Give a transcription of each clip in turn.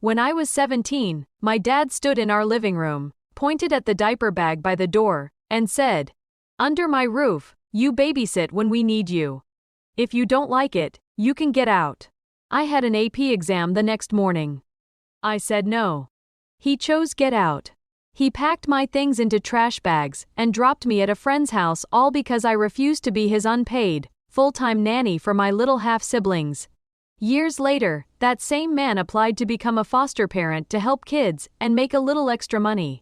When I was 17, my dad stood in our living room, pointed at the diaper bag by the door, and said, "Under my roof, you babysit when we need you. If you don't like it, you can get out." I had an AP exam the next morning. I said no. He chose get out. He packed my things into trash bags and dropped me at a friend's house, all because I refused to be his unpaid, full-time nanny for my little half-siblings. Years later, that same man applied to become a foster parent to help kids and make a little extra money.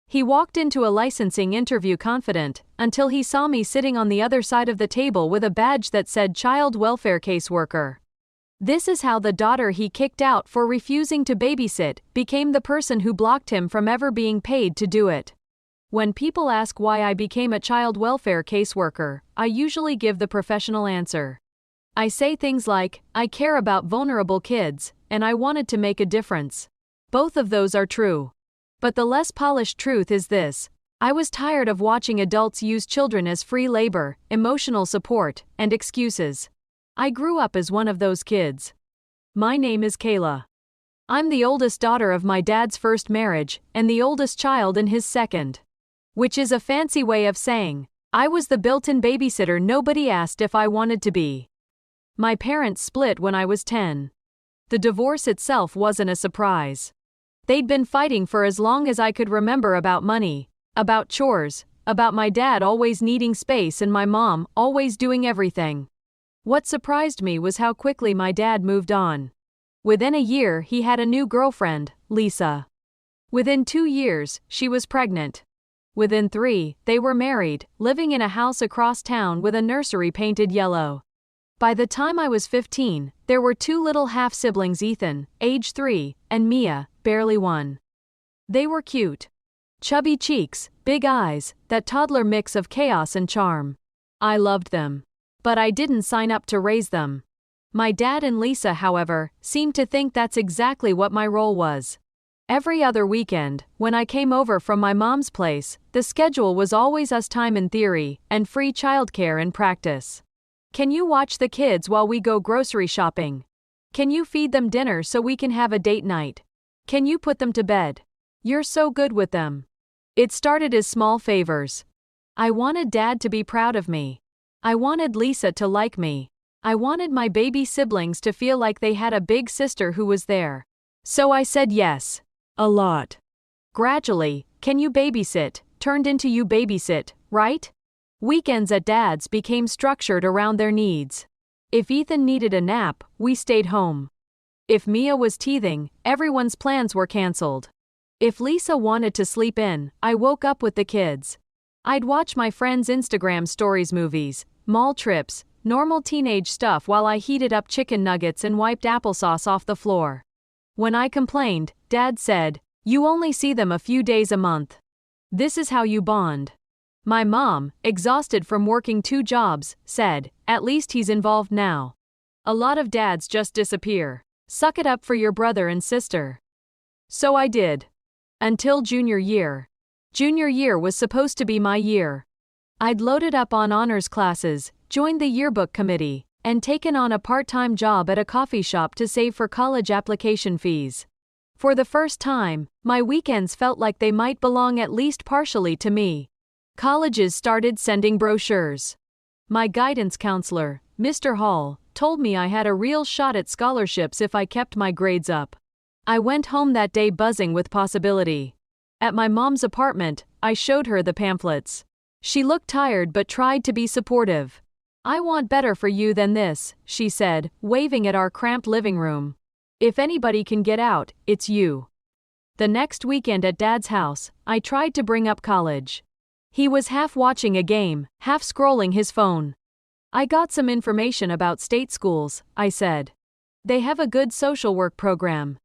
He walked into a licensing interview confident, until he saw me sitting on the other side of the table with a badge that said Child Welfare Caseworker. This is how the daughter he kicked out for refusing to babysit became the person who blocked him from ever being paid to do it. When people ask why I became a child welfare caseworker, I usually give the professional answer. I say things like, I care about vulnerable kids, and I wanted to make a difference. Both of those are true. But the less polished truth is this: I was tired of watching adults use children as free labor, emotional support, and excuses. I grew up as one of those kids. My name is Kayla. I'm the oldest daughter of my dad's first marriage, and the oldest child in his second. Which is a fancy way of saying, I was the built-in babysitter nobody asked if I wanted to be. My parents split when I was 10. The divorce itself wasn't a surprise. They'd been fighting for as long as I could remember about money, about chores, about my dad always needing space and my mom always doing everything. What surprised me was how quickly my dad moved on. Within a year, he had a new girlfriend, Lisa. Within 2 years, she was pregnant. Within 3, they were married, living in a house across town with a nursery painted yellow. By the time I was 15, there were 2 little half-siblings, Ethan, age 3, and Mia, barely 1. They were cute. Chubby cheeks, big eyes, that toddler mix of chaos and charm. I loved them. But I didn't sign up to raise them. My dad and Lisa, however, seemed to think that's exactly what my role was. Every other weekend, when I came over from my mom's place, the schedule was always us time in theory, and free childcare in practice. Can you watch the kids while we go grocery shopping? Can you feed them dinner so we can have a date night? Can you put them to bed? You're so good with them. It started as small favors. I wanted Dad to be proud of me. I wanted Lisa to like me. I wanted my baby siblings to feel like they had a big sister who was there. So I said yes. A lot. Gradually, can you babysit turned into you babysit, right? Weekends at Dad's became structured around their needs. If Ethan needed a nap, we stayed home. If Mia was teething, everyone's plans were cancelled. If Lisa wanted to sleep in, I woke up with the kids. I'd watch my friends' Instagram stories, movies, mall trips, normal teenage stuff while I heated up chicken nuggets and wiped applesauce off the floor. When I complained, Dad said, "You only see them a few days a month. This is how you bond." My mom, exhausted from working 2 jobs, said, "At least he's involved now. A lot of dads just disappear. Suck it up for your brother and sister." So I did. Until junior year. Junior year was supposed to be my year. I'd loaded up on honors classes, joined the yearbook committee, and taken on a part-time job at a coffee shop to save for college application fees. For the first time, my weekends felt like they might belong at least partially to me. Colleges started sending brochures. My guidance counselor, Mr. Hall, told me I had a real shot at scholarships if I kept my grades up. I went home that day buzzing with possibility. At my mom's apartment, I showed her the pamphlets. She looked tired but tried to be supportive. "I want better for you than this," she said, waving at our cramped living room. "If anybody can get out, it's you." The next weekend at Dad's house, I tried to bring up college. He was half watching a game, half scrolling his phone. "I got some information about state schools," I said. "They have a good social work program.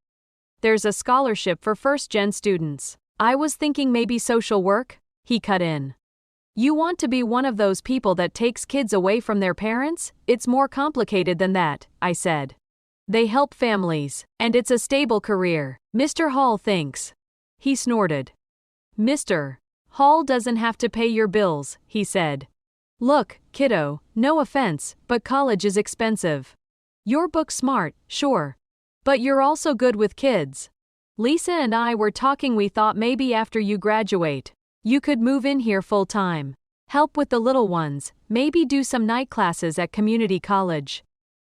There's a scholarship for first-gen students." "I was thinking maybe social work," he cut in. "You want to be one of those people that takes kids away from their parents? It's more complicated than that," I said. "They help families, and it's a stable career, Mr. Hall thinks." He snorted. "Mr. Hall doesn't have to pay your bills," he said. "Look, kiddo, no offense, but college is expensive. You're book smart, sure. But you're also good with kids. Lisa and I were talking, we thought maybe after you graduate, you could move in here full time. Help with the little ones, maybe do some night classes at community college.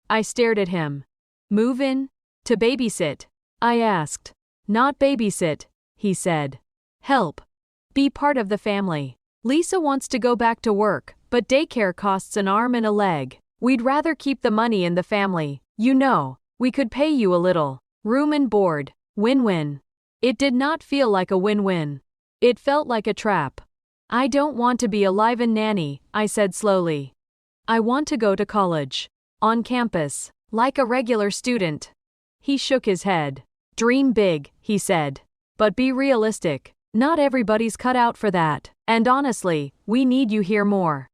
I stared at him. Move in? To babysit? I asked. Not babysit, he said. Help. Be part of the family. Lisa wants to go back to work, but daycare costs an arm and a leg. We'd rather keep the money in the family. You know, we could pay you a little. Room and board. Win-win. It did not feel like a win-win. It felt like a trap. I don't want to be a live-in nanny, I said slowly. I want to go to college. On campus. Like a regular student. He shook his head. Dream big, he said. But be realistic. Not everybody's cut out for that. And honestly, we need you here more.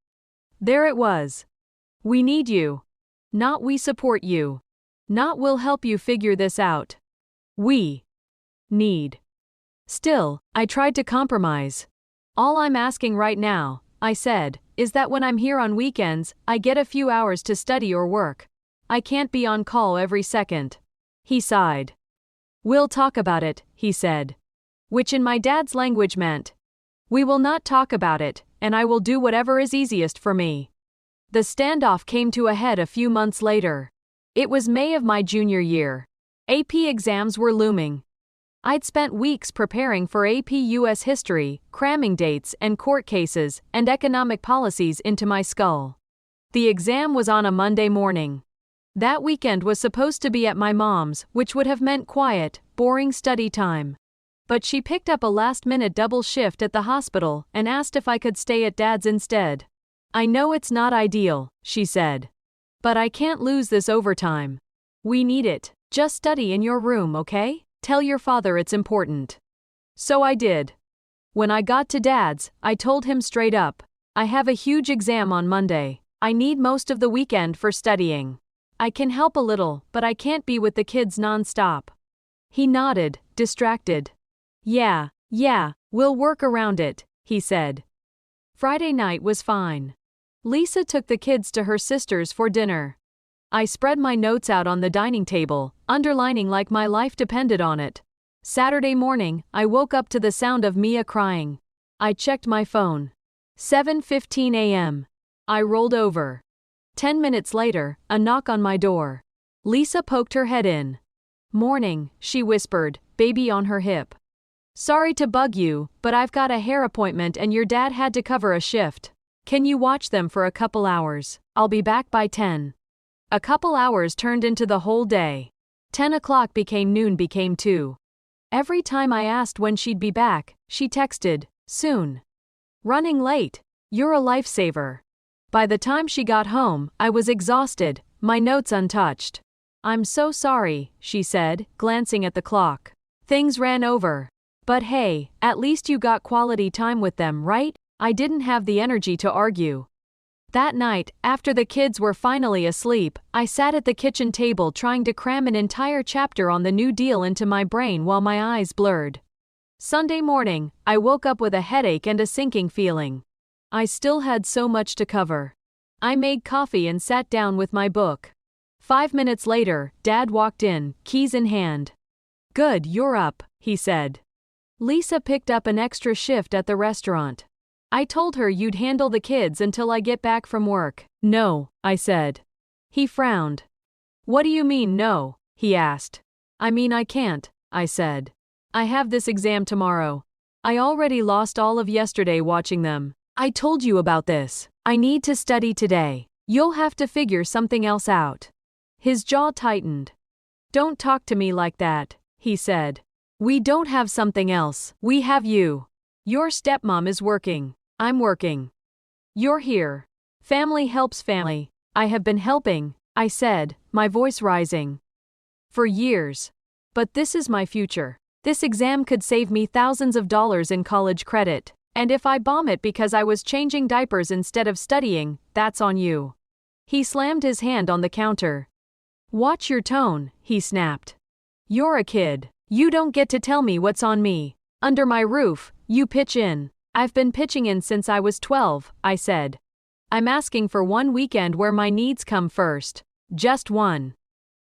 There it was. We need you. Not we support you. Not we'll help you figure this out. We need. Still, I tried to compromise. All I'm asking right now, I said, is that when I'm here on weekends, I get a few hours to study or work. I can't be on call every second. He sighed. We'll talk about it, he said. Which in my dad's language meant, we will not talk about it, and I will do whatever is easiest for me. The standoff came to a head a few months later. It was May of my junior year. AP exams were looming. I'd spent weeks preparing for AP US history, cramming dates and court cases and economic policies into my skull. The exam was on a Monday morning. That weekend was supposed to be at my mom's, which would have meant quiet, boring study time. But she picked up a last-minute double shift at the hospital and asked if I could stay at Dad's instead. I know it's not ideal, she said. But I can't lose this overtime. We need it. Just study in your room, okay? Tell your father it's important. So I did. When I got to Dad's, I told him straight up, I have a huge exam on Monday. I need most of the weekend for studying. I can help a little, but I can't be with the kids non-stop. He nodded, distracted. Yeah, we'll work around it, he said. Friday night was fine. Lisa took the kids to her sister's for dinner. I spread my notes out on the dining table, underlining like my life depended on it. Saturday morning, I woke up to the sound of Mia crying. I checked my phone. 7:15 a.m. I rolled over. 10 minutes later, a knock on my door. Lisa poked her head in. Morning, she whispered, baby on her hip. Sorry to bug you, but I've got a hair appointment and your dad had to cover a shift. Can you watch them for a couple hours? I'll be back by 10. A couple hours turned into the whole day. 10 o'clock became noon, became 2. Every time I asked when she'd be back, she texted, soon. Running late. You're a lifesaver. By the time she got home, I was exhausted, my notes untouched. I'm so sorry, she said, glancing at the clock. Things ran over. But hey, at least you got quality time with them, right? I didn't have the energy to argue. That night, after the kids were finally asleep, I sat at the kitchen table trying to cram an entire chapter on the New Deal into my brain while my eyes blurred. Sunday morning, I woke up with a headache and a sinking feeling. I still had so much to cover. I made coffee and sat down with my book. 5 minutes later, Dad walked in, keys in hand. Good, you're up, he said. Lisa picked up an extra shift at the restaurant. I told her you'd handle the kids until I get back from work. No, I said. He frowned. What do you mean no? He asked. I mean I can't, I said. I have this exam tomorrow. I already lost all of yesterday watching them. I told you about this. I need to study today. You'll have to figure something else out. His jaw tightened. Don't talk to me like that, he said. We don't have something else. We have you. Your stepmom is working. I'm working. You're here. Family helps family. I have been helping, I said, my voice rising. For years. But this is my future. This exam could save me thousands of dollars in college credit. And if I bomb it because I was changing diapers instead of studying, that's on you. He slammed his hand on the counter. Watch your tone, he snapped. You're a kid. You don't get to tell me what's on me. Under my roof, you pitch in. I've been pitching in since I was 12, I said. I'm asking for one weekend where my needs come first. Just one.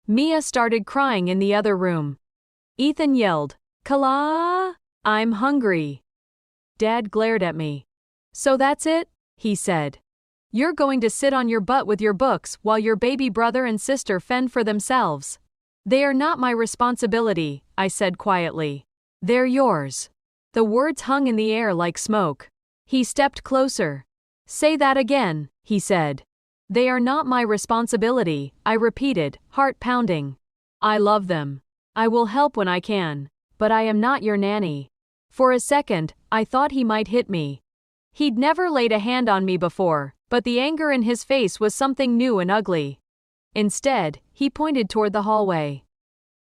Mia started crying in the other room. Ethan yelled, "Kala! I'm hungry." Dad glared at me. "So that's it?" he said. "You're going to sit on your butt with your books while your baby brother and sister fend for themselves?" "They are not my responsibility," I said quietly. "They're yours." The words hung in the air like smoke. He stepped closer. "Say that again," he said. "They are not my responsibility," I repeated, heart pounding. "I love them. I will help when I can. But I am not your nanny." For a second, I thought he might hit me. He'd never laid a hand on me before, but the anger in his face was something new and ugly. Instead, he pointed toward the hallway.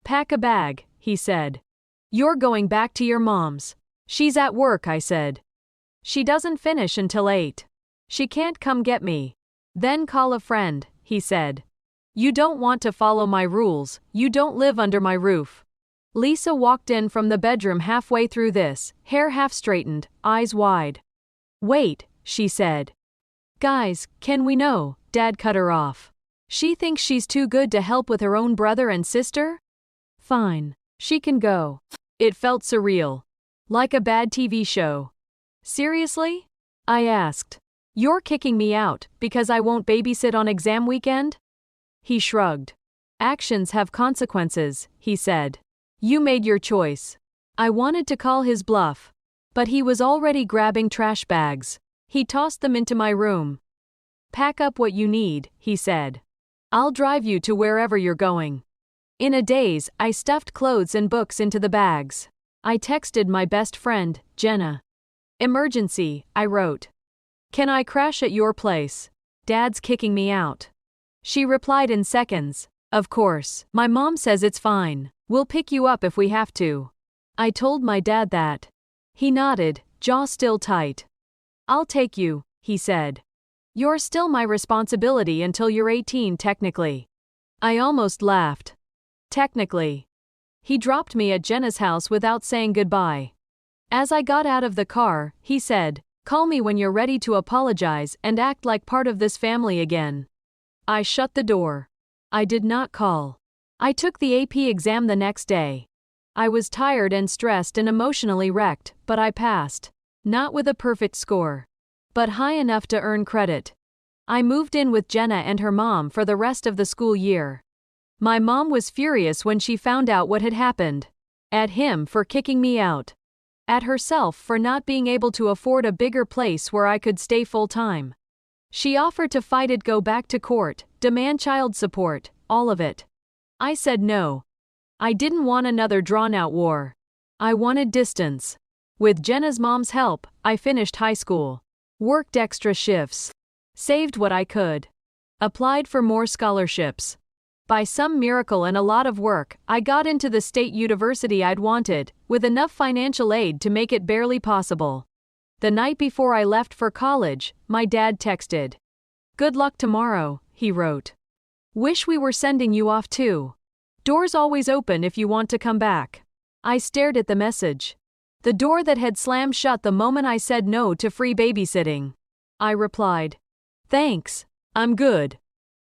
"Pack a bag," he said. "You're going back to your mom's." "She's at work," I said. "She doesn't finish until 8. She can't come get me." "Then call a friend," he said. "You don't want to follow my rules, you don't live under my roof." Lisa walked in from the bedroom halfway through this, hair half straightened, eyes wide. "Wait," she said. "Guys, can we know?" Dad cut her off. "She thinks she's too good to help with her own brother and sister? Fine. She can go." It felt surreal. Like a bad TV show. "Seriously?" I asked. "You're kicking me out because I won't babysit on exam weekend?" He shrugged. "Actions have consequences," he said. "You made your choice." I wanted to call his bluff. But he was already grabbing trash bags. He tossed them into my room. "Pack up what you need," he said. "I'll drive you to wherever you're going." In a daze, I stuffed clothes and books into the bags. I texted my best friend, Jenna. "Emergency," I wrote. "Can I crash at your place? Dad's kicking me out." She replied in seconds. "Of course, my mom says it's fine. We'll pick you up if we have to." I told my dad that. He nodded, jaw still tight. "I'll take you," he said. "You're still my responsibility until you're 18 technically." I almost laughed. Technically. He dropped me at Jenna's house without saying goodbye. As I got out of the car, he said, "Call me when you're ready to apologize and act like part of this family again." I shut the door. I did not call. I took the AP exam the next day. I was tired and stressed and emotionally wrecked, but I passed. Not with a perfect score, but high enough to earn credit. I moved in with Jenna and her mom for the rest of the school year. My mom was furious when she found out what had happened. At him for kicking me out. At herself for not being able to afford a bigger place where I could stay full-time. She offered to fight it, go back to court, demand child support, all of it. I said no. I didn't want another drawn-out war. I wanted distance. With Jenna's mom's help, I finished high school. Worked extra shifts. Saved what I could. Applied for more scholarships. By some miracle and a lot of work, I got into the state university I'd wanted, with enough financial aid to make it barely possible. The night before I left for college, my dad texted. "Good luck tomorrow," he wrote. "Wish we were sending you off too. Doors always open if you want to come back." I stared at the message. The door that had slammed shut the moment I said no to free babysitting. I replied, "Thanks, I'm good."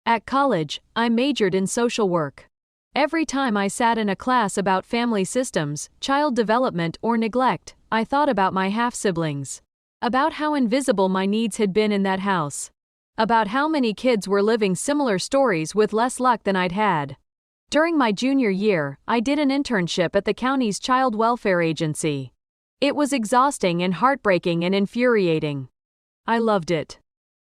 At college, I majored in social work. Every time I sat in a class about family systems, child development, or neglect, I thought about my half-siblings. About how invisible my needs had been in that house. About how many kids were living similar stories with less luck than I'd had. During my junior year, I did an internship at the county's child welfare agency. It was exhausting and heartbreaking and infuriating. I loved it.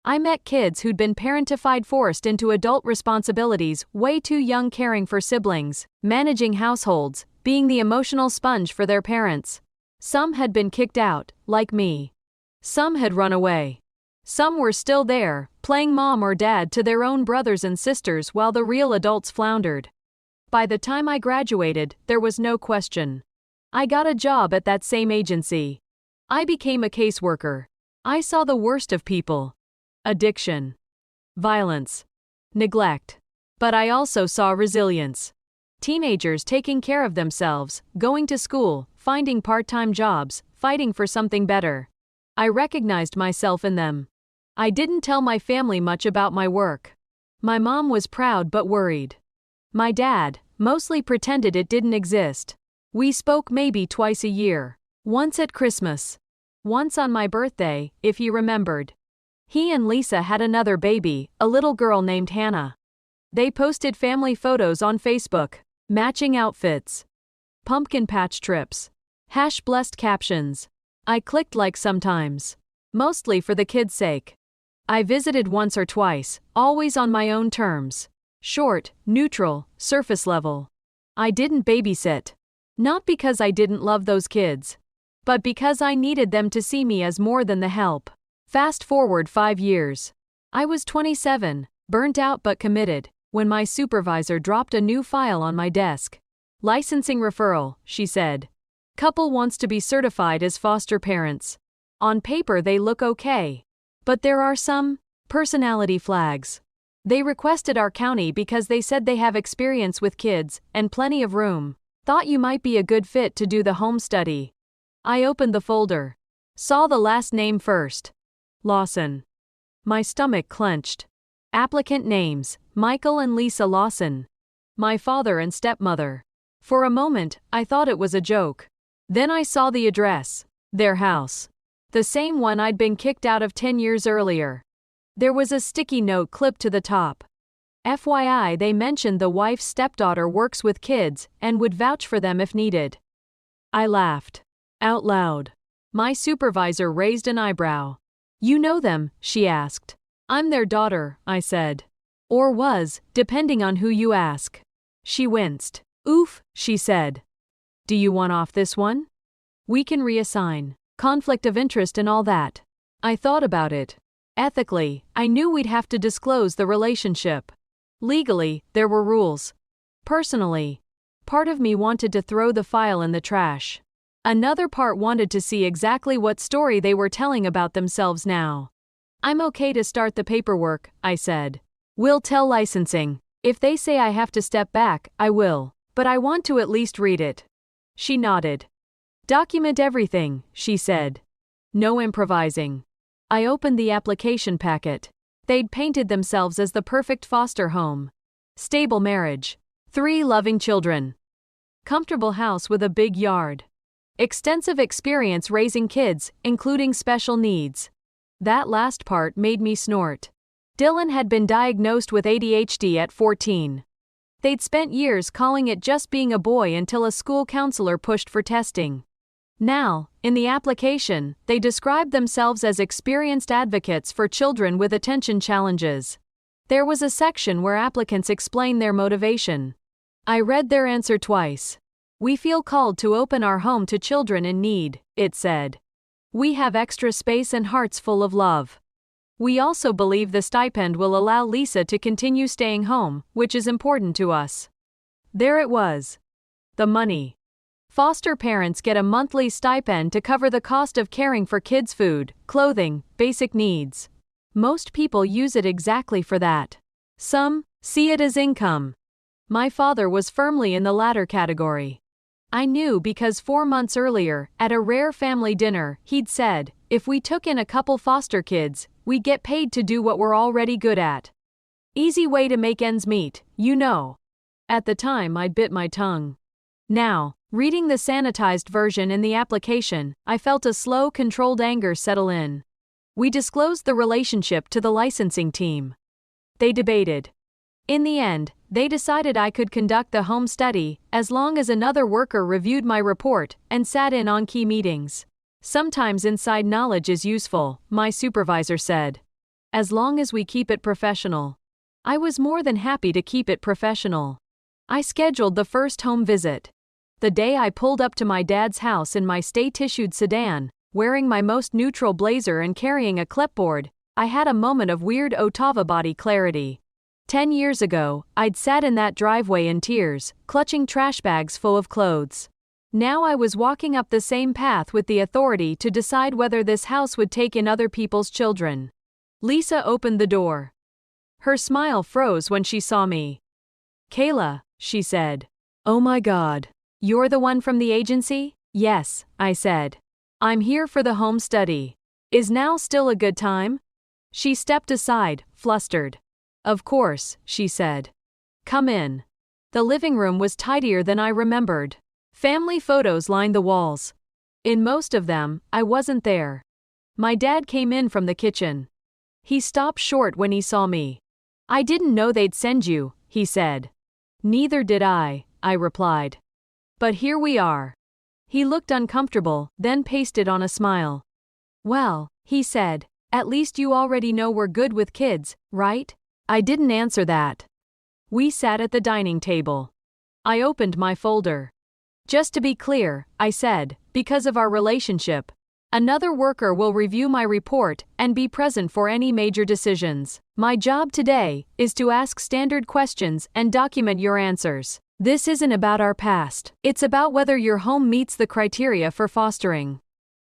I met kids who'd been parentified, forced into adult responsibilities, way too young, caring for siblings, managing households, being the emotional sponge for their parents. Some had been kicked out, like me. Some had run away. Some were still there, playing mom or dad to their own brothers and sisters while the real adults floundered. By the time I graduated, there was no question. I got a job at that same agency. I became a caseworker. I saw the worst of people. Addiction. Violence. Neglect. But I also saw resilience. Teenagers taking care of themselves, going to school, finding part-time jobs, fighting for something better. I recognized myself in them. I didn't tell my family much about my work. My mom was proud but worried. My dad mostly pretended it didn't exist. We spoke maybe twice a year. Once at Christmas. Once on my birthday, if he remembered. He and Lisa had another baby, a little girl named Hannah. They posted family photos on Facebook. Matching outfits. Pumpkin patch trips. #blessed captions. I clicked like sometimes. Mostly for the kids' sake. I visited once or twice, always on my own terms. Short, neutral, surface level. I didn't babysit. Not because I didn't love those kids. But because I needed them to see me as more than the help. Fast forward 5 years. I was 27, burnt out but committed, when my supervisor dropped a new file on my desk. Licensing referral, she said. Couple wants to be certified as foster parents. On paper they look okay. But there are some personality flags. They requested our county because they said they have experience with kids and plenty of room. Thought you might be a good fit to do the home study. I opened the folder. Saw the last name first. Lawson. My stomach clenched. Applicant names, Michael and Lisa Lawson. My father and stepmother. For a moment, I thought it was a joke. Then I saw the address. Their house. The same one I'd been kicked out of 10 years earlier. There was a sticky note clipped to the top. FYI, they mentioned the wife's stepdaughter works with kids and would vouch for them if needed. I laughed. Out loud. My supervisor raised an eyebrow. You know them, she asked. I'm their daughter, I said. Or was, depending on who you ask. She winced. Oof, she said. Do you want off this one? We can reassign. Conflict of interest and all that. I thought about it. Ethically, I knew we'd have to disclose the relationship. Legally, there were rules. Personally, part of me wanted to throw the file in the trash. Another part wanted to see exactly what story they were telling about themselves now. I'm okay to start the paperwork, I said. We'll tell licensing. If they say I have to step back, I will. But I want to at least read it. She nodded. Document everything, she said. No improvising. I opened the application packet. They'd painted themselves as the perfect foster home. Stable marriage. 3 loving children. Comfortable house with a big yard. Extensive experience raising kids, including special needs. That last part made me snort. Dylan had been diagnosed with ADHD at 14. They'd spent years calling it just being a boy until a school counselor pushed for testing. Now, in the application, they described themselves as experienced advocates for children with attention challenges. There was a section where applicants explained their motivation. I read their answer twice. We feel called to open our home to children in need, it said. We have extra space and hearts full of love. We also believe the stipend will allow Lisa to continue staying home, which is important to us. There it was. The money. Foster parents get a monthly stipend to cover the cost of caring for kids' food, clothing, basic needs. Most people use it exactly for that. Some see it as income. My father was firmly in the latter category. I knew because 4 months earlier, at a rare family dinner, he'd said, if we took in a couple foster kids, we'd get paid to do what we're already good at. Easy way to make ends meet, you know. At the time, I'd bit my tongue. Now, reading the sanitized version in the application, I felt a slow, controlled anger settle in. We disclosed the relationship to the licensing team. They debated. In the end, they decided I could conduct the home study, as long as another worker reviewed my report and sat in on key meetings. Sometimes inside knowledge is useful, my supervisor said. As long as we keep it professional. I was more than happy to keep it professional. I scheduled the first home visit. The day I pulled up to my dad's house in my state-issued sedan, wearing my most neutral blazer and carrying a clipboard, I had a moment of weird Ottawa body clarity. 10 years ago, I'd sat in that driveway in tears, clutching trash bags full of clothes. Now I was walking up the same path with the authority to decide whether this house would take in other people's children. Lisa opened the door. Her smile froze when she saw me. Kayla, she said. Oh my God. You're the one from the agency? Yes, I said. I'm here for the home study. Is now still a good time? She stepped aside, flustered. Of course, she said. Come in. The living room was tidier than I remembered. Family photos lined the walls. In most of them, I wasn't there. My dad came in from the kitchen. He stopped short when he saw me. "I didn't know they'd send you," he said. "Neither did I replied. "But here we are." He looked uncomfortable, then pasted on a smile. "Well," he said, "at least you already know we're good with kids, right?" I didn't answer that. We sat at the dining table. I opened my folder. "Just to be clear," I said, "because of our relationship, another worker will review my report and be present for any major decisions. My job today is to ask standard questions and document your answers. This isn't about our past. It's about whether your home meets the criteria for fostering."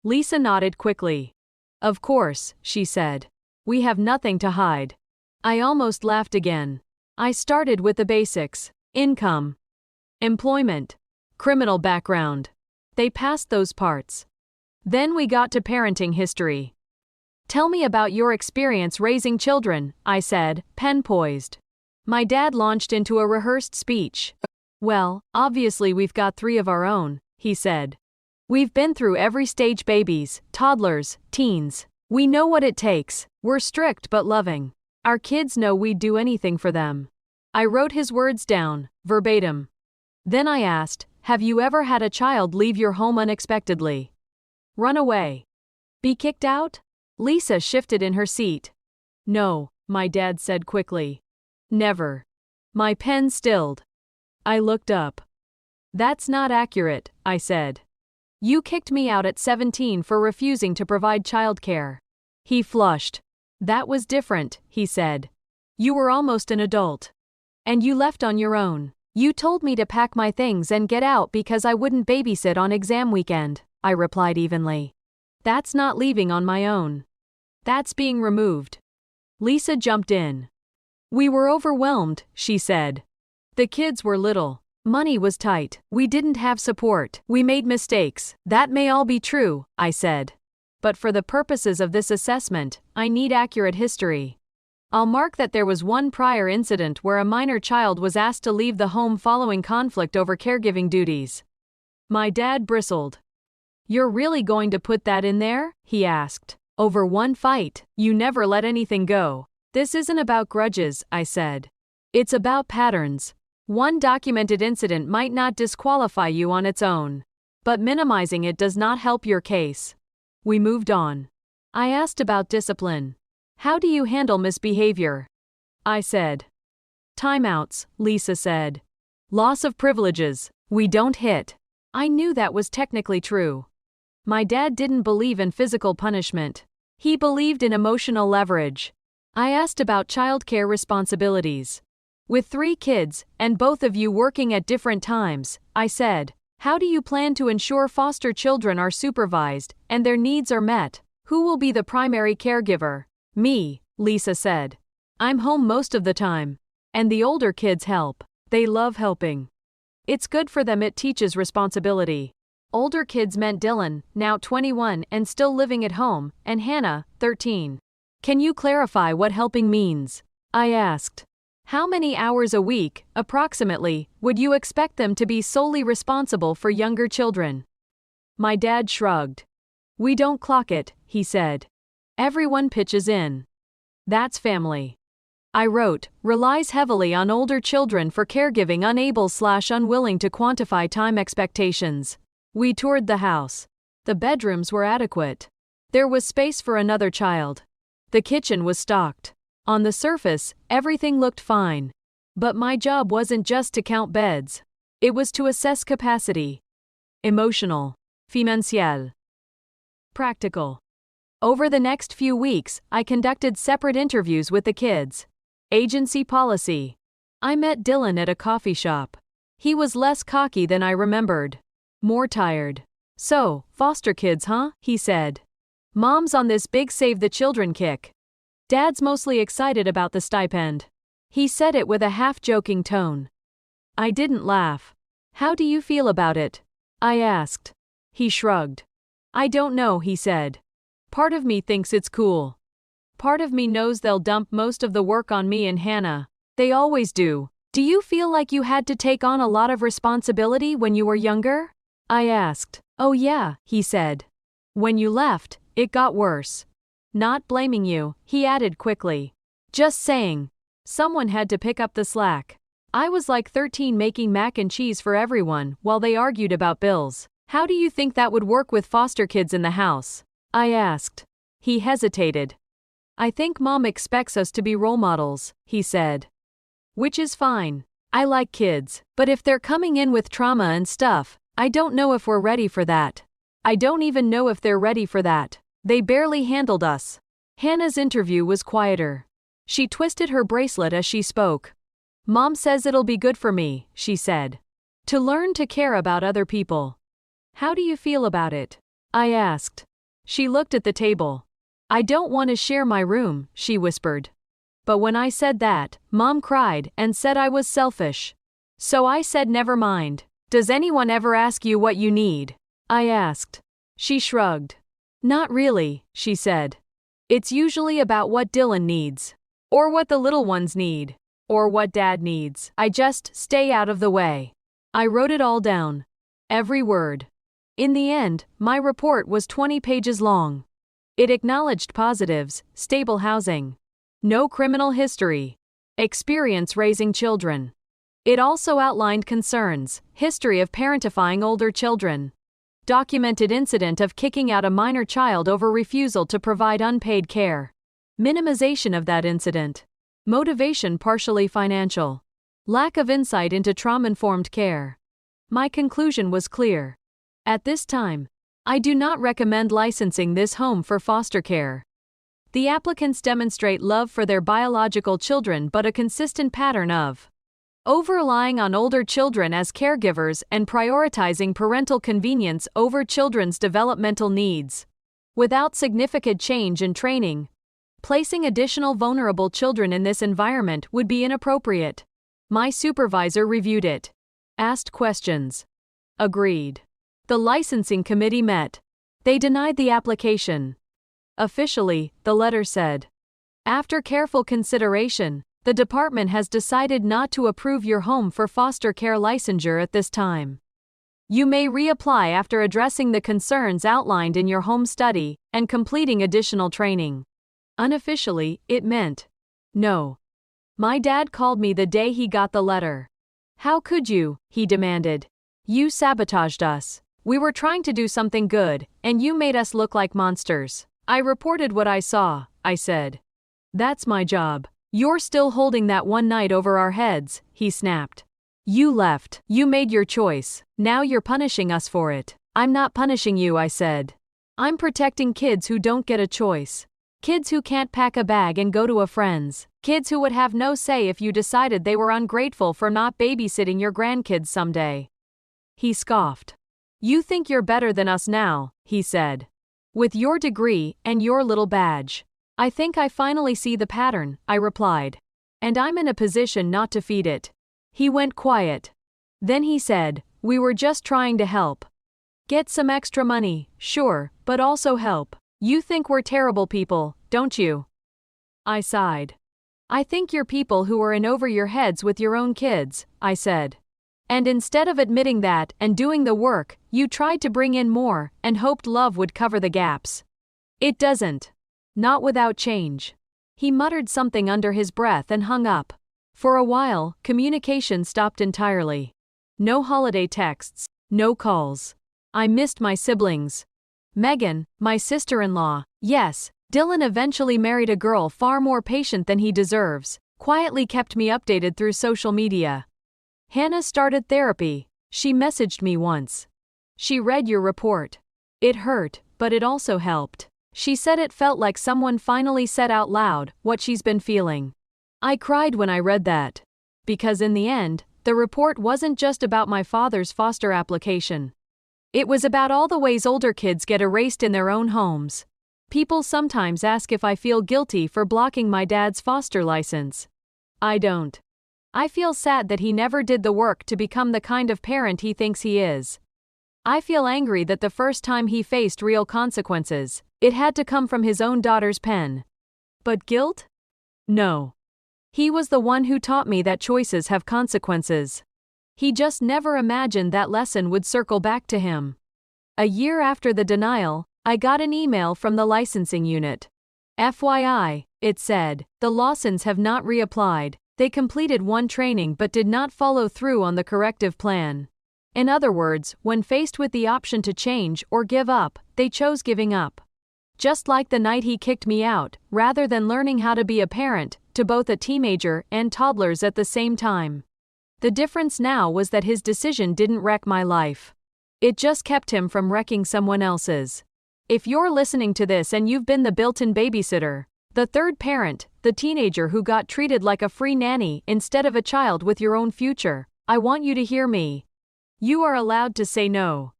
Lisa nodded quickly. "Of course," she said. "We have nothing to hide." I almost laughed again. I started with the basics: income, employment, criminal background. They passed those parts. Then we got to parenting history. "Tell me about your experience raising children," I said, pen poised. My dad launched into a rehearsed speech. "Well, obviously we've got 3 of our own," he said. "We've been through every stage: babies, toddlers, teens. We know what it takes. We're strict but loving. Our kids know we'd do anything for them." I wrote his words down, verbatim. Then I asked, "Have you ever had a child leave your home unexpectedly? Run away? Be kicked out?" Lisa shifted in her seat. "No," my dad said quickly. "Never." My pen stilled. I looked up. "That's not accurate," I said. "You kicked me out at 17 for refusing to provide childcare." He flushed. "That was different," he said. "You were almost an adult. And you left on your own. You told me to pack my things and get out because I wouldn't babysit on exam weekend," I replied evenly. "That's not leaving on my own. That's being removed." Lisa jumped in. "We were overwhelmed," she said. "The kids were little. Money was tight. We didn't have support. We made mistakes." "That may all be true," I said. "But for the purposes of this assessment, I need accurate history. I'll mark that there was one prior incident where a minor child was asked to leave the home following conflict over caregiving duties." My dad bristled. "You're really going to put that in there?" he asked. "Over one fight? You never let anything go." "This isn't about grudges," I said. "It's about patterns. One documented incident might not disqualify you on its own. But minimizing it does not help your case." We moved on. I asked about discipline. "How do you handle misbehavior?" I said. "Timeouts," Lisa said. "Loss of privileges. We don't hit." I knew that was technically true. My dad didn't believe in physical punishment. He believed in emotional leverage. I asked about childcare responsibilities. "With 3 kids, and both of you working at different times," I said, "how do you plan to ensure foster children are supervised and their needs are met? Who will be the primary caregiver?" "Me," Lisa said. "I'm home most of the time. And the older kids help. They love helping. It's good for them. It teaches responsibility." Older kids meant Dylan, now 21 and still living at home, and Hannah, 13. "Can you clarify what helping means?" I asked. "How many hours a week, approximately, would you expect them to be solely responsible for younger children?" My dad shrugged. "We don't clock it," he said. "Everyone pitches in. That's family." I wrote, "Relies heavily on older children for caregiving, unable/unwilling to quantify time expectations." We toured the house. The bedrooms were adequate. There was space for another child. The kitchen was stocked. On the surface, everything looked fine. But my job wasn't just to count beds. It was to assess capacity. Emotional. Financial. Practical. Over the next few weeks, I conducted separate interviews with the kids. Agency policy. I met Dylan at a coffee shop. He was less cocky than I remembered. More tired. "So, foster kids, huh?" he said. "Mom's on this big save the children kick. Dad's mostly excited about the stipend." He said it with a half-joking tone. I didn't laugh. "How do you feel about it?" I asked. He shrugged. "I don't know," he said. "Part of me thinks it's cool. Part of me knows they'll dump most of the work on me and Hannah. They always do. Do you feel like you had to take on a lot of responsibility when you were younger? I asked. Oh yeah, he said. When you left, it got worse. Not blaming you, he added quickly. Just saying. Someone had to pick up the slack. I was like 13 making mac and cheese for everyone while they argued about bills. How do you think that would work with foster kids in the house? I asked. He hesitated. I think Mom expects us to be role models, he said. Which is fine. I like kids, but if they're coming in with trauma and stuff, I don't know if we're ready for that. I don't even know if they're ready for that. They barely handled us. Hannah's interview was quieter. She twisted her bracelet as she spoke. Mom says it'll be good for me, she said. To learn to care about other people. How do you feel about it? I asked. She looked at the table. I don't want to share my room, she whispered. But when I said that, Mom cried and said I was selfish. So I said never mind. Does anyone ever ask you what you need? I asked. She shrugged. Not really, she said. It's usually about what Dylan needs. Or what the little ones need. Or what Dad needs. I just stay out of the way. I wrote it all down. Every word. In the end, my report was 20 pages long. It acknowledged positives: stable housing, no criminal history, experience raising children. It also outlined concerns: history of parentifying older children, documented incident of kicking out a minor child over refusal to provide unpaid care, minimization of that incident, motivation partially financial, lack of insight into trauma-informed care. My conclusion was clear. At this time, I do not recommend licensing this home for foster care. The applicants demonstrate love for their biological children but a consistent pattern of over-relying on older children as caregivers and prioritizing parental convenience over children's developmental needs. Without significant change in training, placing additional vulnerable children in this environment would be inappropriate. My supervisor reviewed it. Asked questions. Agreed. The licensing committee met. They denied the application. Officially, the letter said, after careful consideration, the department has decided not to approve your home for foster care licensure at this time. You may reapply after addressing the concerns outlined in your home study and completing additional training. Unofficially, it meant no. My dad called me the day he got the letter. How could you? He demanded. You sabotaged us. We were trying to do something good, and you made us look like monsters. I reported what I saw, I said. That's my job. You're still holding that one night over our heads, he snapped. You left. You made your choice. Now you're punishing us for it. I'm not punishing you, I said. I'm protecting kids who don't get a choice. Kids who can't pack a bag and go to a friend's. Kids who would have no say if you decided they were ungrateful for not babysitting your grandkids someday. He scoffed. You think you're better than us now, he said. With your degree and your little badge. I think I finally see the pattern, I replied. And I'm in a position not to feed it. He went quiet. Then he said, we were just trying to help. Get some extra money, sure, but also help. You think we're terrible people, don't you? I sighed. I think you're people who are in over your heads with your own kids, I said. And instead of admitting that and doing the work, you tried to bring in more and hoped love would cover the gaps. It doesn't. Not without change. He muttered something under his breath and hung up. For a while, communication stopped entirely. No holiday texts, no calls. I missed my siblings. Megan, my sister-in-law, yes, Dylan eventually married a girl far more patient than he deserves, quietly kept me updated through social media. Hannah started therapy. She messaged me once. She read your report. It hurt, but it also helped. She said it felt like someone finally said out loud what she's been feeling. I cried when I read that. Because in the end, the report wasn't just about my father's foster application. It was about all the ways older kids get erased in their own homes. People sometimes ask if I feel guilty for blocking my dad's foster license. I don't. I feel sad that he never did the work to become the kind of parent he thinks he is. I feel angry that the first time he faced real consequences, it had to come from his own daughter's pen. But guilt? No. He was the one who taught me that choices have consequences. He just never imagined that lesson would circle back to him. A year after the denial, I got an email from the licensing unit. FYI, it said, the Lawsons have not reapplied. They completed one training but did not follow through on the corrective plan. In other words, when faced with the option to change or give up, they chose giving up. Just like the night he kicked me out, rather than learning how to be a parent to both a teenager and toddlers at the same time. The difference now was that his decision didn't wreck my life. It just kept him from wrecking someone else's. If you're listening to this and you've been the built-in babysitter, the third parent, the teenager who got treated like a free nanny instead of a child with your own future, I want you to hear me. You are allowed to say no.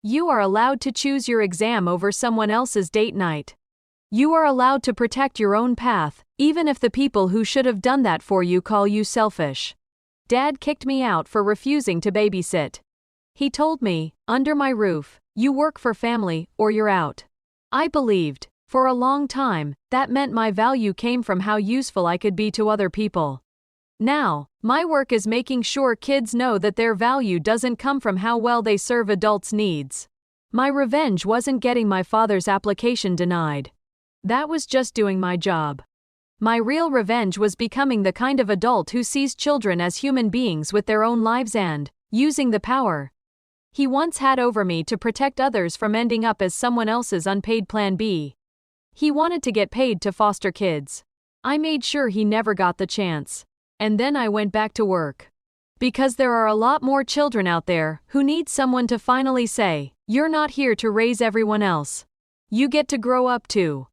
You are allowed to choose your exam over someone else's date night. You are allowed to protect your own path, even if the people who should have done that for you call you selfish. Dad kicked me out for refusing to babysit. He told me, under my roof, you work for family or you're out. I believed, for a long time, that meant my value came from how useful I could be to other people. Now, my work is making sure kids know that their value doesn't come from how well they serve adults' needs. My revenge wasn't getting my father's application denied. That was just doing my job. My real revenge was becoming the kind of adult who sees children as human beings with their own lives and, using the power he once had over me to protect others from ending up as someone else's unpaid plan B. He wanted to get paid to foster kids. I made sure he never got the chance. And then I went back to work. Because there are a lot more children out there who need someone to finally say, you're not here to raise everyone else. You get to grow up too.